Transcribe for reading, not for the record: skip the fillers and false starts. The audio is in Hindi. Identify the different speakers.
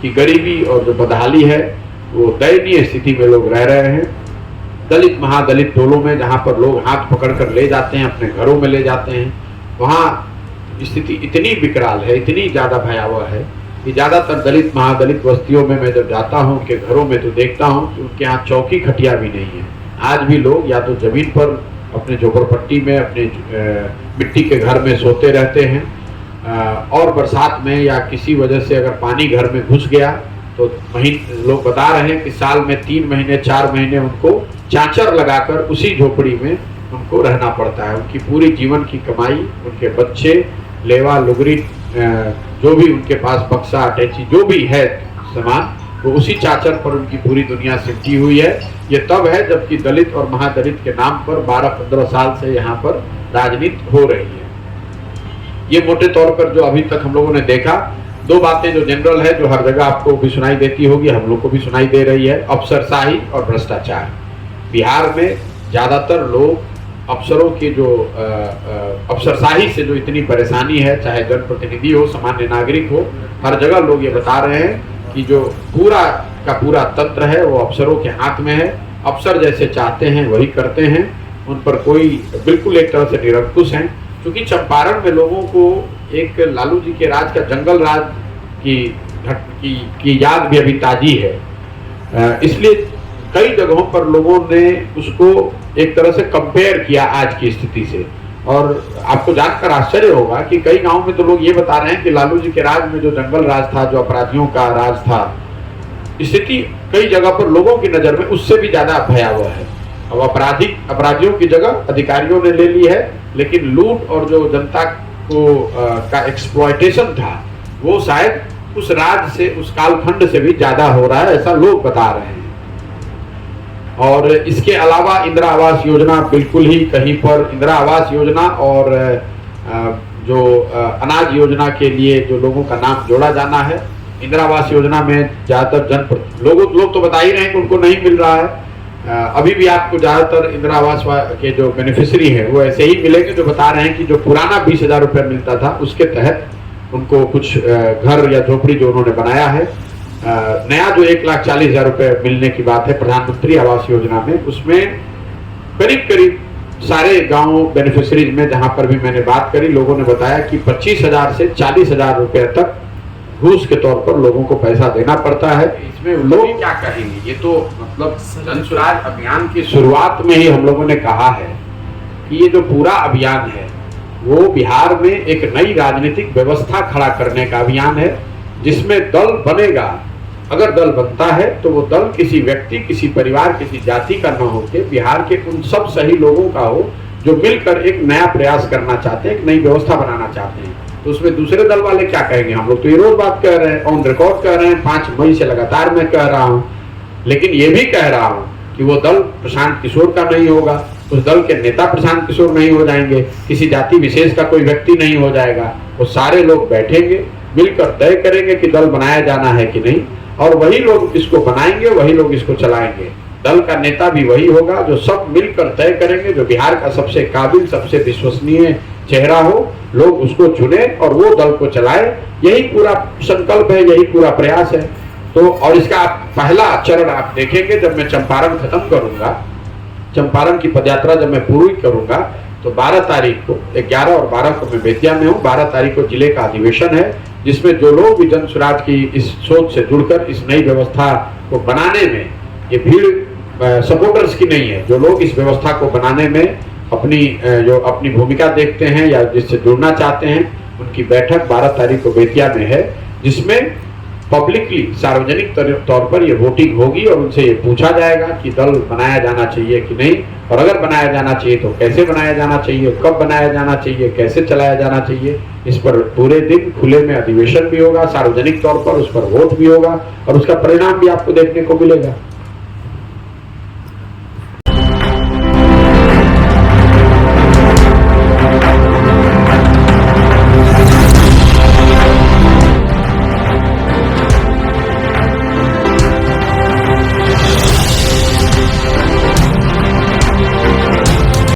Speaker 1: कि गरीबी और जो बदहाली है वो दयनीय स्थिति में लोग रह रहे हैं। दलित महादलित टोलों में जहाँ पर लोग हाथ पकड़ कर ले जाते हैं, अपने घरों में ले जाते हैं, वहाँ स्थिति इतनी विकराल है, इतनी ज़्यादा भयावह है कि ज़्यादातर दलित महादलित बस्तियों में मैं जब जाता हूँ उनके घरों में तो देखता हूँ कि उनके यहाँ चौकी खटिया भी नहीं है। आज भी लोग या तो ज़मीन पर अपने झोपड़पट्टी में अपने मिट्टी के घर में सोते रहते हैं, और बरसात में या किसी वजह से अगर पानी घर में घुस गया तो लोग बता रहे हैं कि साल में 3 महीने 4 महीने उनको चाचर लगाकर उसी झोपड़ी में उनको रहना पड़ता है। उनकी पूरी जीवन की कमाई, उनके बच्चे, लेवा लुगरी, जो भी उनके पास बक्सा अटैची जो भी है सामान, वो उसी चाचर पर उनकी पूरी दुनिया सिमटी हुई है। ये तब है जबकि दलित और महादलित के नाम पर 12-15 साल से यहाँ पर राजनीति हो रही है। ये मोटे तौर पर जो अभी तक हम लोगों ने देखा, 2 बातें जो जनरल है, जो हर जगह आपको भी सुनाई देती होगी, हम लोग को भी सुनाई दे रही है, अफसरशाही और भ्रष्टाचार। बिहार में ज़्यादातर लोग अफसरों की जो अफसरशाही से जो इतनी परेशानी है, चाहे जनप्रतिनिधि हो, सामान्य नागरिक हो, हर जगह लोग ये बता रहे हैं कि जो पूरा का पूरा तंत्र है वो अफसरों के हाथ में है। अफसर जैसे चाहते हैं वही करते हैं, उन पर कोई बिल्कुल एक तरह से निरंकुश हैं। क्योंकि चंपारण में लोगों को एक लालू जी के राज का जंगल राज की याद भी अभी ताजी है, इसलिए कई जगहों पर लोगों ने उसको एक तरह से कंपेयर किया आज की स्थिति से। और आपको जानकर आश्चर्य होगा कि कई गांवों में तो लोग ये बता रहे हैं कि लालू जी के राज में जो जंगल राज था, जो अपराधियों का राज था, स्थिति कई जगह पर लोगों की नज़र में उससे भी ज़्यादा भयावह है। अब अपराधियों की जगह अधिकारियों ने ले ली है, लेकिन लूट और जो जनता को का एक्सप्लॉयटेशन था वो शायद उस राज से, उस कालखंड से भी ज़्यादा हो रहा है, ऐसा लोग बता रहे हैं। और इसके अलावा इंदिरा आवास योजना, बिल्कुल ही कहीं पर इंदिरा आवास योजना और जो अनाज योजना के लिए जो लोगों का नाम जोड़ा जाना है, इंदिरा आवास योजना में ज़्यादातर लोग तो बता ही रहे हैं कि उनको नहीं मिल रहा है। अभी भी आपको ज़्यादातर इंदिरा आवास के जो बेनिफिशरी हैं वो ऐसे ही मिलेंगे जो बता रहे हैं कि जो पुराना 20,000 रुपये मिलता था उसके तहत उनको कुछ घर या झोपड़ी जो उन्होंने बनाया है, नया जो 1,40,000 रुपये मिलने की बात है प्रधानमंत्री आवास योजना में, उसमें करीब सारे गांव बेनिफिशरीज में जहां पर भी मैंने बात करी, लोगों ने बताया कि 25,000 से 40,000 रुपये तक घूस के तौर पर लोगों को पैसा देना पड़ता है। इसमें लोग क्या कहेंगे? ये तो मतलब जनसुराज अभियान की शुरुआत में ही हम लोगों ने कहा है कि ये जो पूरा अभियान है वो बिहार में एक नई राजनीतिक व्यवस्था खड़ा करने का अभियान है, जिसमें दल बनेगा। अगर दल बनता है तो वो दल किसी व्यक्ति, किसी परिवार, किसी जाति का न होकर बिहार के उन सब सही लोगों का हो जो मिलकर एक नया प्रयास करना चाहते हैं, एक नई व्यवस्था बनाना चाहते हैं। तो उसमें दूसरे दल वाले क्या कहेंगे? हम लोग तो ये रोज बात कह रहे हैं, ऑन रिकॉर्ड कह रहे हैं, 5 मई से लगातार मैं कह रहा हूँ, लेकिन ये भी कह रहा हूँ कि वो दल प्रशांत किशोर का नहीं होगा, उस दल के नेता प्रशांत किशोर नहीं हो जाएंगे, किसी जाति विशेष का कोई व्यक्ति नहीं हो जाएगा। वो सारे लोग बैठेंगे, मिलकर तय करेंगे कि दल बनाया जाना है कि नहीं, और वही लोग इसको बनाएंगे, वही लोग इसको चलाएंगे। दल का नेता भी वही होगा जो सब मिलकर तय करेंगे, जो बिहार का सबसे काबिल, सबसे विश्वसनीय चेहरा हो, लोग उसको चुने और वो दल को चलाए। यही पूरा संकल्प है, यही पूरा प्रयास है। तो और इसका पहला चरण आप देखेंगे जब मैं चंपारण खत्म करूंगा, चंपारण की पदयात्रा जब मैं पूरी करूंगा, तो 12 तारीख को, 11 और 12 को मैं बेतिया में हूँ, 12 तारीख को जिले का अधिवेशन है, जिसमें जो लोग भी जन स्वराज की इस सोच से जुड़कर इस नई व्यवस्था को बनाने में, ये भीड़ सपोर्टर्स की नहीं है, जो लोग इस व्यवस्था को बनाने में अपनी भूमिका देखते हैं या जिससे जुड़ना चाहते हैं, उनकी बैठक 12 तारीख को बेतिया में है, जिसमें पब्लिकली सार्वजनिक तौर पर ये वोटिंग होगी और उनसे ये पूछा जाएगा कि दल बनाया जाना चाहिए कि नहीं, और अगर बनाया जाना चाहिए तो कैसे बनाया जाना चाहिए, कब बनाया जाना चाहिए, कैसे चलाया जाना चाहिए। इस पर पूरे दिन खुले में अधिवेशन भी होगा, सार्वजनिक तौर पर उस पर वोट भी होगा और उसका परिणाम भी आपको देखने को मिलेगा।